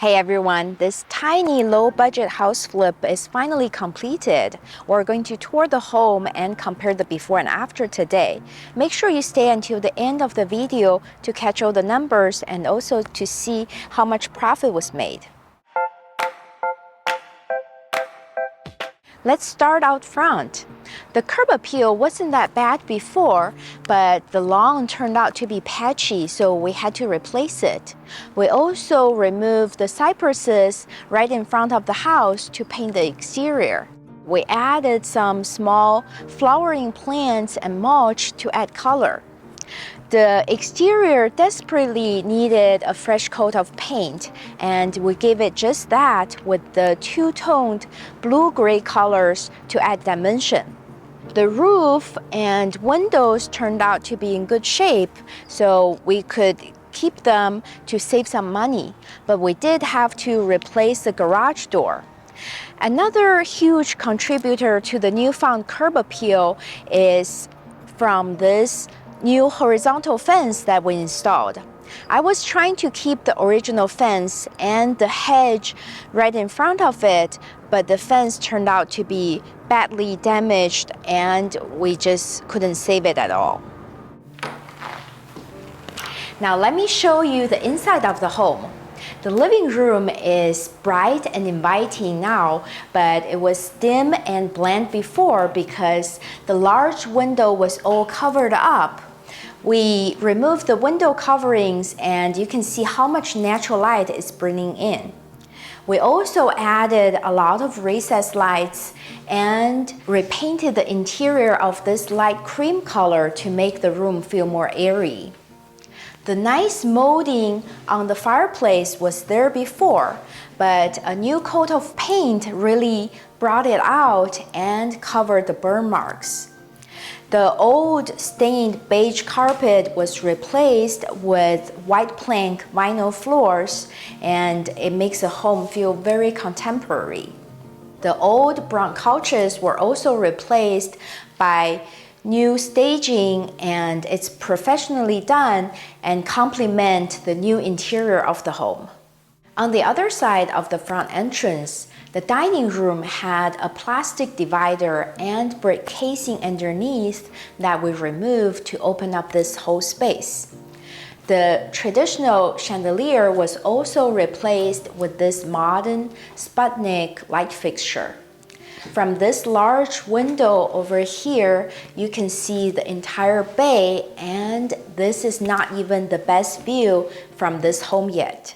Hey everyone, this tiny low-budget house flip is finally completed. We're going to tour the home and compare the before and after today. Make sure you stay until the end of the video to catch all the numbers and also to see how much profit was made. Let's start out front. The curb appeal wasn't that bad before, but the lawn turned out to be patchy, so we had to replace it. We also removed the cypresses right in front of the house to paint the exterior. We added some small flowering plants and mulch to add color. The exterior desperately needed a fresh coat of paint, and we gave it just that with the two-toned blue-gray colors to add dimension. The roof and windows turned out to be in good shape, so we could keep them to save some money, but we did have to replace the garage door. Another huge contributor to the newfound curb appeal is from this new horizontal fence that we installed. I was trying to keep the original fence and the hedge right in front of it, but the fence turned out to be badly damaged and we just couldn't save it at all. Now let me show you the inside of the home. The living room is bright and inviting now, but it was dim and bland before because the large window was all covered up. We removed the window coverings and you can see how much natural light is bringing in. We also added a lot of recessed lights and repainted the interior of this light cream color to make the room feel more airy. The nice molding on the fireplace was there before, but a new coat of paint really brought it out and covered the burn marks. The old stained beige carpet was replaced with white plank vinyl floors, and it makes the home feel very contemporary. The old brown couches were also replaced by new staging, and it's professionally done and complement the new interior of the home. On the other side of the front entrance, the dining room had a plastic divider and brick casing underneath that we removed to open up this whole space. The traditional chandelier was also replaced with this modern Sputnik light fixture. From this large window over here, you can see the entire bay, and this is not even the best view from this home yet.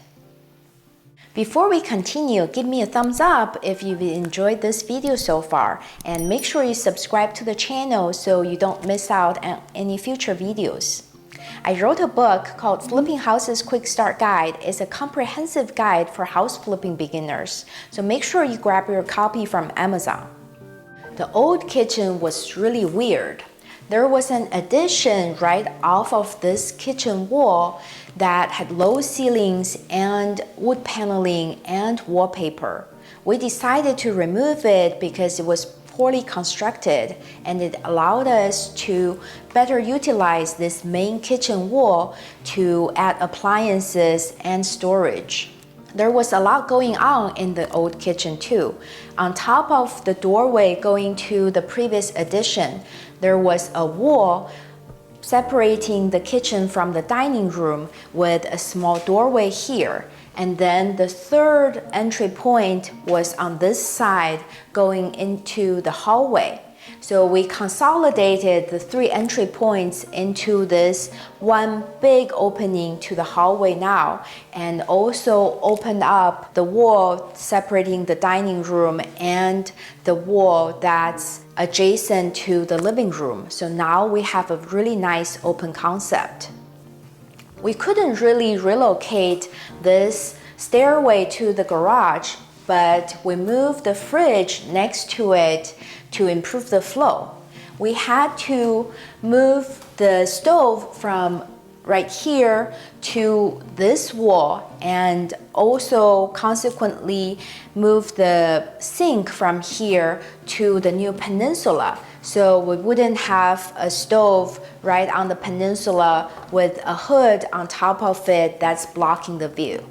Before we continue, give me a thumbs up if you've enjoyed this video so far, and make sure you subscribe to the channel so you don't miss out on any future videos. I wrote a book called Flipping Houses Quick Start Guide. It's a comprehensive guide for house flipping beginners, so make sure you grab your copy from Amazon. The old kitchen was really weird. There was an addition right off of this kitchen wall that had low ceilings and wood paneling and wallpaper. We decided to remove it because it was poorly constructed, and it allowed us to better utilize this main kitchen wall to add appliances and storage. There was a lot going on in the old kitchen too. On top of the doorway going to the previous addition, there was a wall separating the kitchen from the dining room with a small doorway here. And then the third entry point was on this side going into the hallway. So we consolidated the three entry points into this one big opening to the hallway now, and also opened up the wall separating the dining room and the wall that's adjacent to the living room. So now we have a really nice open concept. We couldn't really relocate this stairway to the garage, but we moved the fridge next to it to improve the flow. We had to move the stove from right here to this wall, and also consequently move the sink from here to the new peninsula, so we wouldn't have a stove right on the peninsula with a hood on top of it that's blocking the view.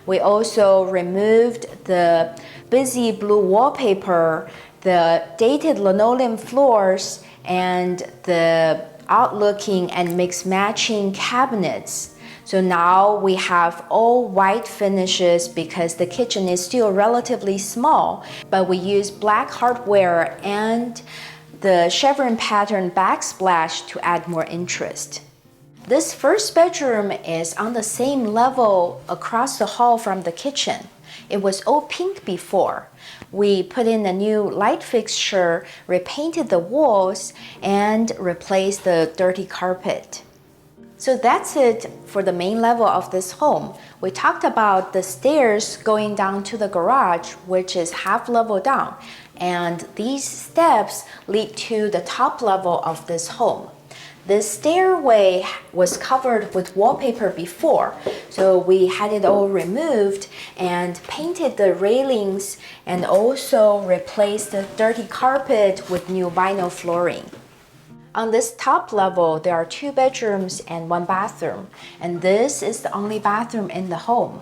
We also removed the busy blue wallpaper, the dated linoleum floors, and the odd-looking and mixed-matching cabinets. So now we have all white finishes because the kitchen is still relatively small, but we use black hardware and the chevron pattern backsplash to add more interest. This first bedroom is on the same level across the hall from the kitchen. It was all pink before. We put in a new light fixture, repainted the walls, and replaced the dirty carpet. So that's it for the main level of this home. We talked about the stairs going down to the garage, which is half level down, and these steps lead to the top level of this home. This stairway was covered with wallpaper before, so we had it all removed and painted the railings and also replaced the dirty carpet with new vinyl flooring. On this top level, there are 2 bedrooms and 1 bathroom, and this is the only bathroom in the home.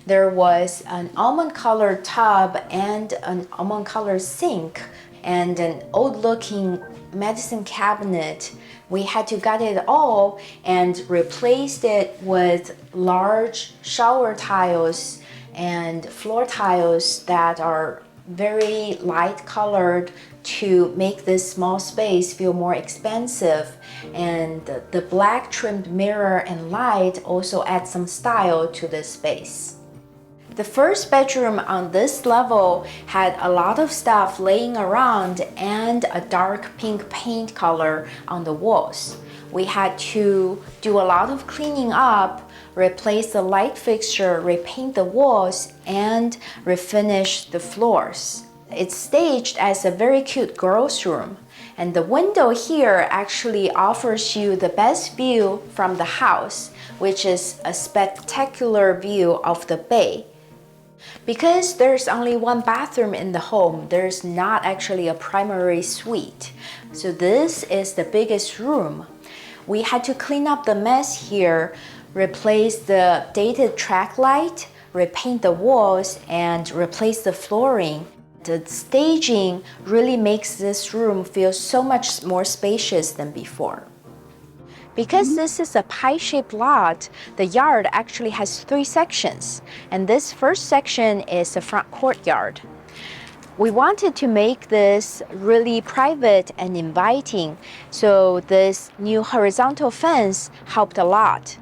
There was an almond-colored tub and an almond-colored sink and an old-looking medicine cabinet. We had to gut it all and replaced it with large shower tiles and floor tiles that are very light colored to make this small space feel more expansive, and the black trimmed mirror and light also add some style to this space. The first bedroom on this level had a lot of stuff laying around and a dark pink paint color on the walls. We had to do a lot of cleaning up, replace the light fixture, repaint the walls, and refinish the floors. It's staged as a very cute girls' room, and the window here actually offers you the best view from the house, which is a spectacular view of the bay. Because there's only 1 bathroom in the home, there's not actually a primary suite. So this is the biggest room. We had to clean up the mess here, replace the dated track light, repaint the walls, and replace the flooring. The staging really makes this room feel so much more spacious than before. Because this is a pie-shaped lot, the yard actually has 3 sections, and this first section is the front courtyard. We wanted to make this really private and inviting, so this new horizontal fence helped a lot.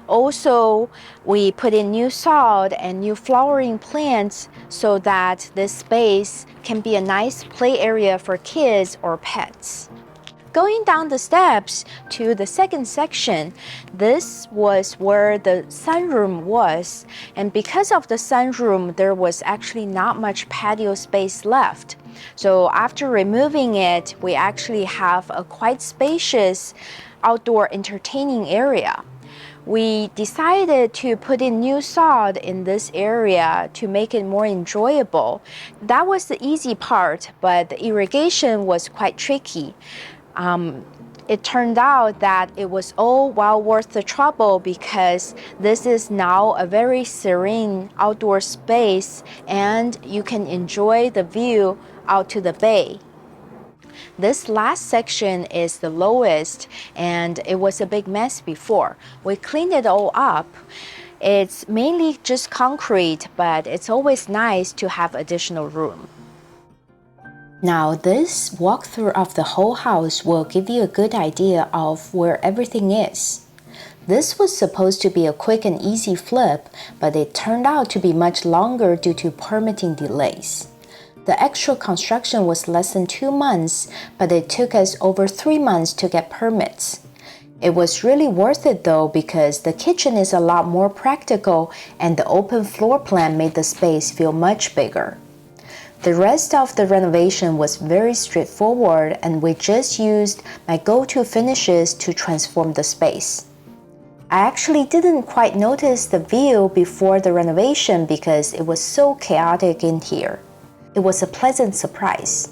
Also, we put in new sod and new flowering plants so that this space can be a nice play area for kids or pets. Going down the steps to the second section, this was where the sunroom was, and because of the sunroom, there was actually not much patio space left. So after removing it, we actually have a quite spacious outdoor entertaining area. We decided to put in new sod in this area to make it more enjoyable. That was the easy part, but the irrigation was quite tricky. It turned out that it was all well worth the trouble because this is now a very serene outdoor space and you can enjoy the view out to the bay. This last section is the lowest and it was a big mess before. We cleaned it all up. It's mainly just concrete, but it's always nice to have additional room. Now this walkthrough of the whole house will give you a good idea of where everything is. This was supposed to be a quick and easy flip, but it turned out to be much longer due to permitting delays. The actual construction was less than 2 months, but it took us over 3 months to get permits. It was really worth it though because the kitchen is a lot more practical and the open floor plan made the space feel much bigger. The rest of the renovation was very straightforward and we just used my go-to finishes to transform the space. I actually didn't quite notice the view before the renovation because it was so chaotic in here. It was a pleasant surprise.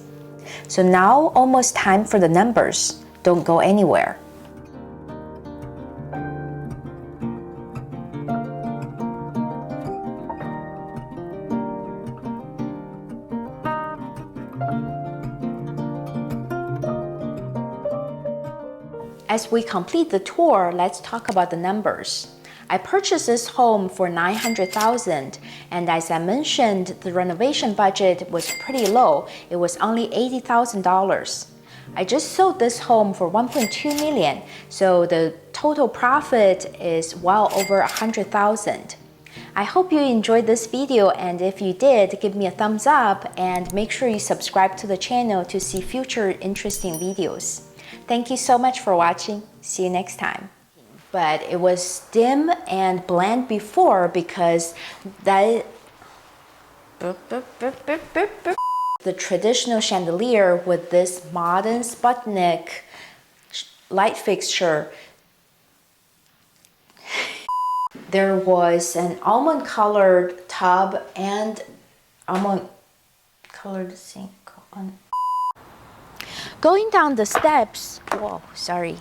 So now almost time for the numbers. Don't go anywhere. As we complete the tour, let's talk about the numbers. I purchased this home for $900,000, and as I mentioned, the renovation budget was pretty low. It was only $80,000. I just sold this home for $1.2 million, so the total profit is well over $100,000. I hope you enjoyed this video, and if you did, give me a thumbs up and make sure you subscribe to the channel to see future interesting videos. Thank you so much for watching. See you next time. But it was dim and bland before because the traditional chandelier with this modern Sputnik light fixture. There was an almond colored tub and almond colored sink. Going down the steps, whoa, sorry.